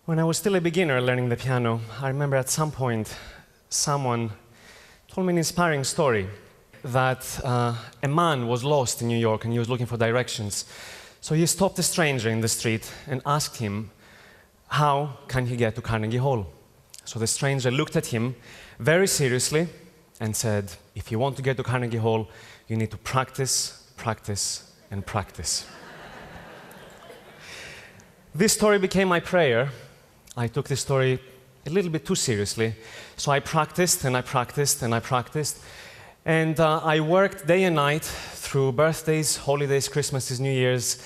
When I was still a beginner learning the piano, I remember at some point someone told me an inspiring story that a man was lost in New York and he was looking for directions. So he stopped a stranger in the street and asked him, how can he get to Carnegie Hall? So the stranger looked at him very seriously and said, if you want to get to Carnegie Hall, you need to practice, practice, and practice. This story became my prayer. I took this story a little bit too seriously, so I practiced and I practiced and I practiced. And I worked day and night through birthdays, holidays, Christmases, New Year's,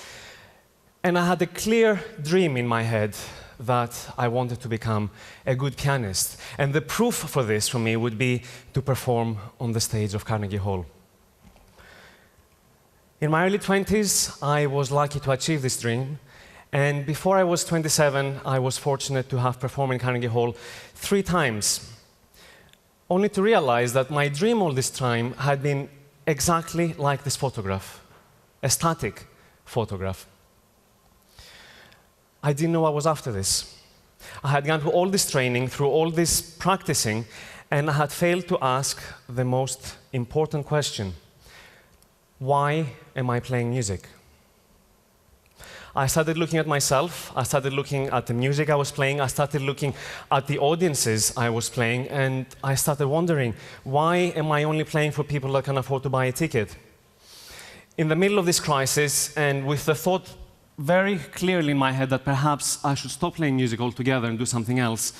and I had a clear dream in my head that I wanted to become a good pianist. And the proof for this for me would be to perform on the stage of Carnegie Hall. In my early 20s, I was lucky to achieve this dream. And before I was 27, I was fortunate to have performed in Carnegie Hall 3 times, only to realize that my dream all this time had been exactly like this photograph, a static photograph. I didn't know I was after this. I had gone through all this training, through all this practicing, and I had failed to ask the most important question: why am I playing music? I started looking at myself, I started looking at the music I was playing, I started looking at the audiences I was playing, and I started wondering, why am I only playing for people that can afford to buy a ticket? In the middle of this crisis, and with the thought very clearly in my head that perhaps I should stop playing music altogether and do something else,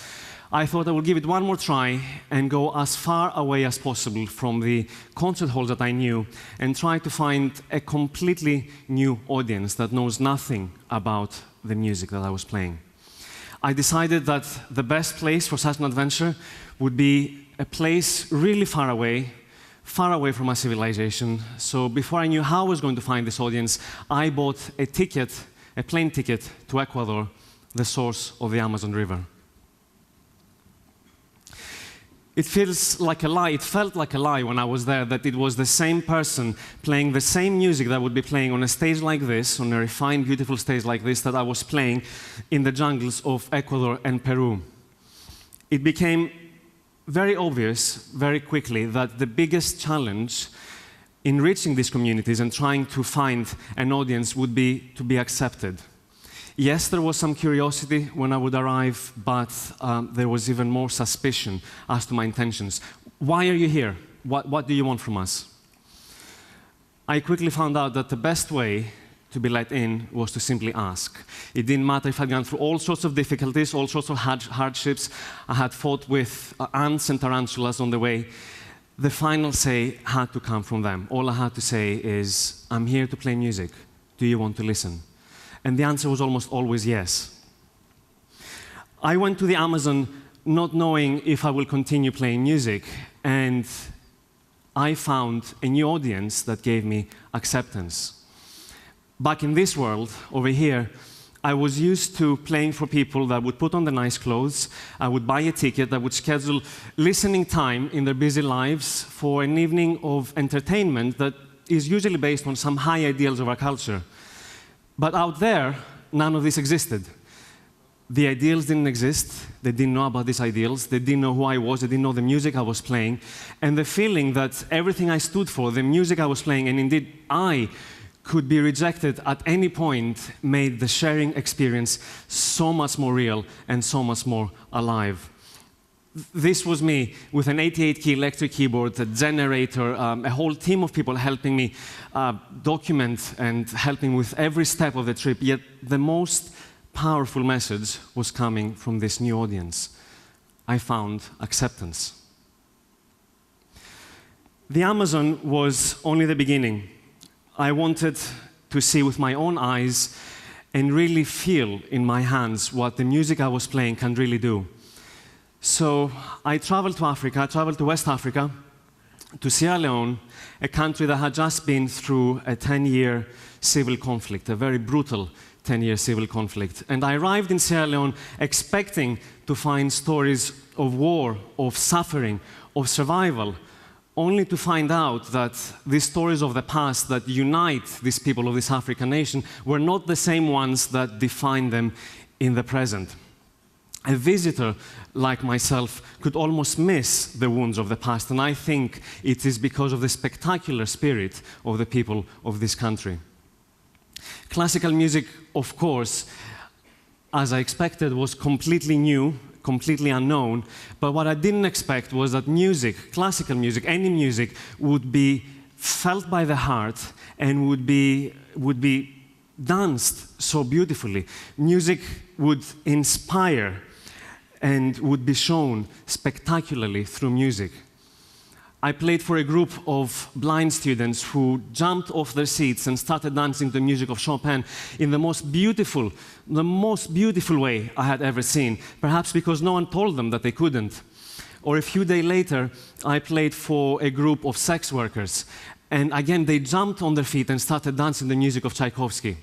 I thought I would give it one more try and go as far away as possible from the concert halls that I knew and try to find a completely new audience that knows nothing about the music that I was playing. I decided that the best place for such an adventure would be a place really far away from my civilization. So before I knew how I was going to find this audience, I bought a ticket, a plane ticket to Ecuador, the source of the Amazon River. It feels like a lie, it felt like a lie when I was there that it was the same person playing the same music that I would be playing on a stage like this, on a refined, beautiful stage like this, that I was playing in the jungles of Ecuador and Peru. It became very obvious, very quickly, that the biggest challenge in reaching these communities and trying to find an audience would be to be accepted. Yes, there was some curiosity when I would arrive, but there was even more suspicion as to my intentions. Why are you here? What do you want from us? I quickly found out that the best way to be let in was to simply ask. It didn't matter if I'd gone through all sorts of difficulties, all sorts of hardships. I had fought with ants and tarantulas on the way. The final say had to come from them. All I had to say is, I'm here to play music. Do you want to listen? And the answer was almost always yes. I went to the Amazon not knowing if I will continue playing music, and I found a new audience that gave me acceptance. Back in this world, over here, I was used to playing for people that would put on the nice clothes, I would buy a ticket, I would schedule listening time in their busy lives for an evening of entertainment that is usually based on some high ideals of our culture. But out there, none of this existed. The ideals didn't exist. They didn't know about these ideals. They didn't know who I was. They didn't know the music I was playing. And the feeling that everything I stood for, the music I was playing, and indeed I could be rejected at any point, made the sharing experience so much more real and so much more alive. This was me with an 88-key electric keyboard, a generator, a whole team of people helping me document and helping with every step of the trip. Yet the most powerful message was coming from this new audience. I found acceptance. The Amazon was only the beginning. I wanted to see with my own eyes and really feel in my hands what the music I was playing can really do. So I traveled to Africa, I traveled to West Africa, to Sierra Leone, a country that had just been through a 10-year civil conflict, a very brutal 10-year civil conflict. And I arrived in Sierra Leone expecting to find stories of war, of suffering, of survival, only to find out that these stories of the past that unite these people of this African nation were not the same ones that define them in the present. a visitor like myself could almost miss the wounds of the past, and I think it is because of the spectacular spirit of the people of this country. Classical music, of course, as I expected, was completely new, completely unknown, but what I didn't expect was that music, classical music, any music, would be felt by the heart and would be danced so beautifully. Music would inspire and would be shown spectacularly through music. I played for a group of blind students who jumped off their seats and started dancing to the music of Chopin in the most beautiful way I had ever seen, perhaps because no one told them that they couldn't. Or a few days later, I played for a group of sex workers, and again, they jumped on their feet and started dancing the music of Tchaikovsky.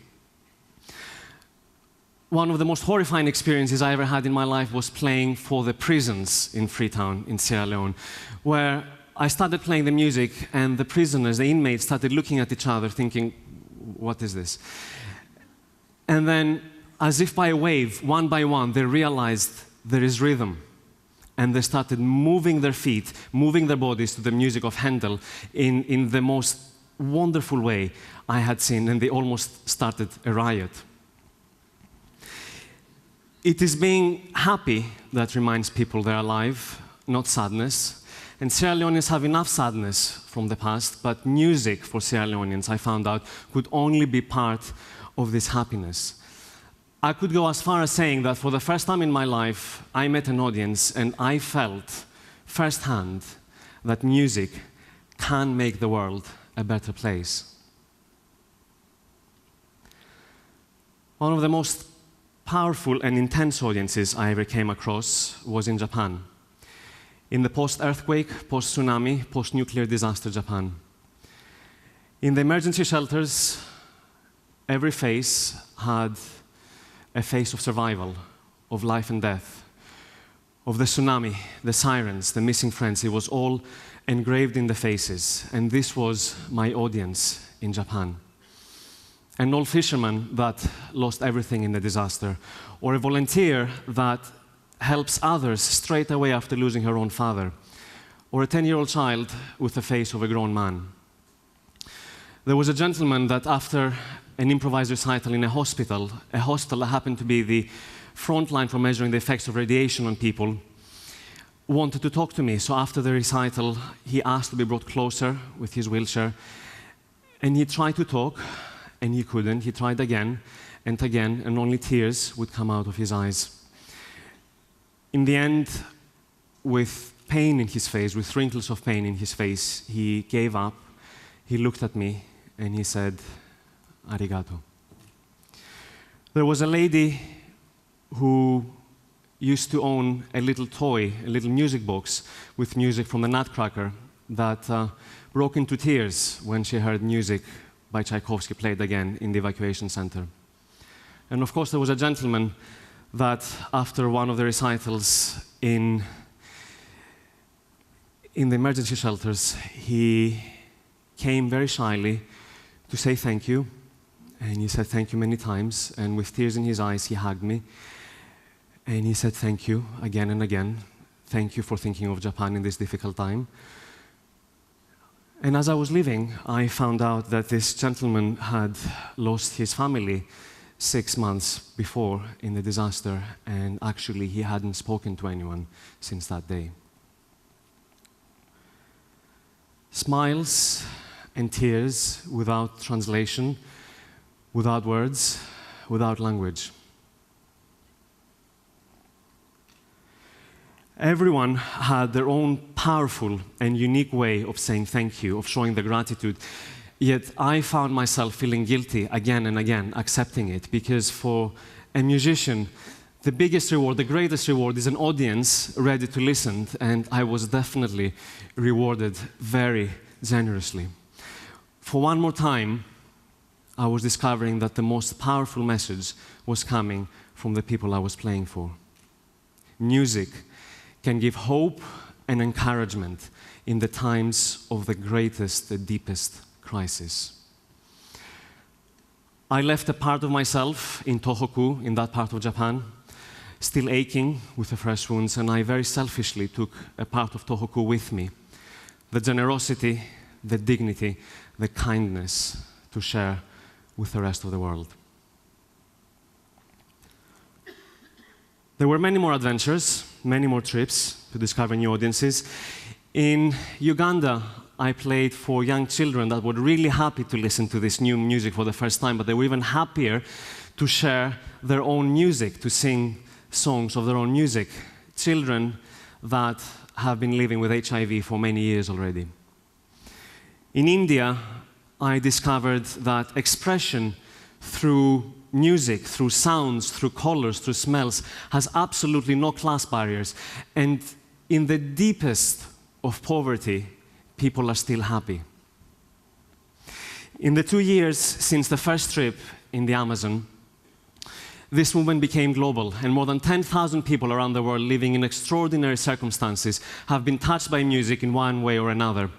One of the most horrifying experiences I ever had in my life was playing for the prisons in Freetown, in Sierra Leone, where I started playing the music and the prisoners, the inmates, started looking at each other thinking, what is this? And then, as if by a wave, one by one, they realized there is rhythm. And they started moving their feet, moving their bodies to the music of Handel in the most wonderful way I had seen, and they almost started a riot. It is being happy that reminds people they're alive, not sadness. And Sierra Leoneans have enough sadness from the past, but music for Sierra Leoneans, I found out, could only be part of this happiness. I could go as far as saying that for the first time in my life, I met an audience and I felt firsthand that music can make the world a better place. One of the most powerful and intense audiences I ever came across was in Japan. In the post-earthquake, post-tsunami, post-nuclear disaster Japan. In the emergency shelters, every face had a face of survival, of life and death, of the tsunami, the sirens, the missing friends. It was all engraved in the faces, and this was my audience in Japan. An old fisherman that lost everything in the disaster, or a volunteer that helps others straight away after losing her own father, or a 10-year-old child with the face of a grown man. There was a gentleman that after an improvised recital in a hospital that happened to be the front line for measuring the effects of radiation on people, wanted to talk to me. So after the recital, he asked to be brought closer with his wheelchair, and he tried to talk, and he couldn't. He tried again, and only tears would come out of his eyes. In the end, with pain in his face, with wrinkles of pain in his face, he gave up, he looked at me, and he said, "Arigato." There was a lady who used to own a little toy, a little music box with music from the Nutcracker that broke into tears when she heard music by Tchaikovsky played again in the evacuation center. And of course, there was a gentleman that after one of the recitals in the emergency shelters, he came very shyly to say thank you, and he said thank you many times, and with tears in his eyes, he hugged me, and he said thank you again and again. Thank you for thinking of Japan in this difficult time. And as I was leaving, I found out that this gentleman had lost his family 6 months before in the disaster, and actually he hadn't spoken to anyone since that day. Smiles and tears without translation, without words, without language. Everyone had their own powerful and unique way of saying thank you, of showing their gratitude. Yet I found myself feeling guilty again and again, accepting it, because for a musician, the biggest reward, the greatest reward is an audience ready to listen, and I was definitely rewarded very generously. For one more time, I was discovering that the most powerful message was coming from the people I was playing for. Music can give hope and encouragement in the times of the greatest, the deepest crisis. I left a part of myself in Tohoku, in that part of Japan. still aching with the fresh wounds, and I very selfishly took a part of Tohoku with me. The generosity, the dignity, the kindness to share with the rest of the world. There were many more adventures, many more trips to discover new audiences. In Uganda, I played for young children that were really happy to listen to this new music for the first time, but they were even happier to share their own music, to sing songs of their own music. Children that have been living with HIV for many years already. In India, I discovered that expression through music, through sounds, through colors, through smells, has absolutely no class barriers. And in the deepest of poverty, people are still happy. In the 2 years since the first trip in the Amazon, this movement became global, and more than 10,000 people around the world living in extraordinary circumstances have been touched by music in one way or another.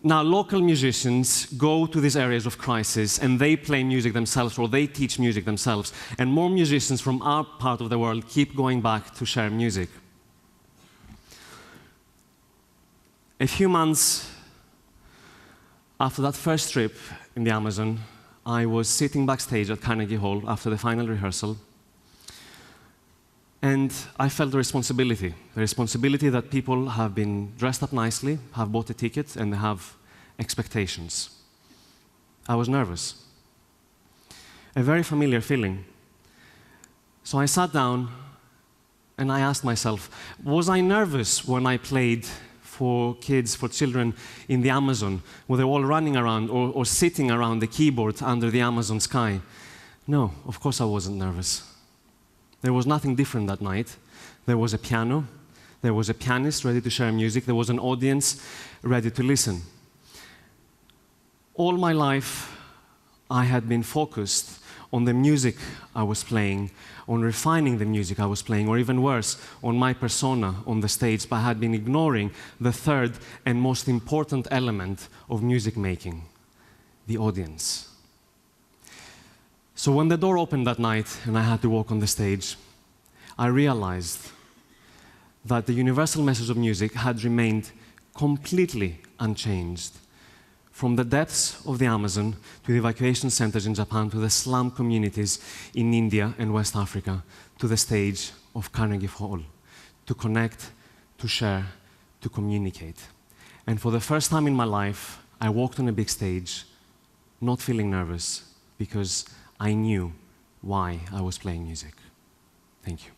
Now, local musicians go to these areas of crisis and they play music themselves, or they teach music themselves, and more musicians from our part of the world keep going back to share music. A few months after that first trip in the Amazon, I was sitting backstage at Carnegie Hall after the final rehearsal, and I felt the responsibility that people have been dressed up nicely, have bought a ticket, and they have expectations. I was nervous. A very familiar feeling. So I sat down and I asked myself, was I nervous when I played for kids, for children in the Amazon? Were they all running around or sitting around the keyboard under the Amazon sky? No, of course I wasn't nervous. There was nothing different that night. There was a piano, there was a pianist ready to share music, there was an audience ready to listen. All my life, I had been focused on the music I was playing, on refining the music I was playing, or even worse, on my persona on the stage, but I had been ignoring the third and most important element of music making, the audience. So when the door opened that night and I had to walk on the stage, I realized that the universal message of music had remained completely unchanged. From the depths of the Amazon to the evacuation centers in Japan, to the slum communities in India and West Africa, to the stage of Carnegie Hall, to connect, to share, to communicate. And for the first time in my life, I walked on a big stage, not feeling nervous, because I knew why I was playing music. Thank you.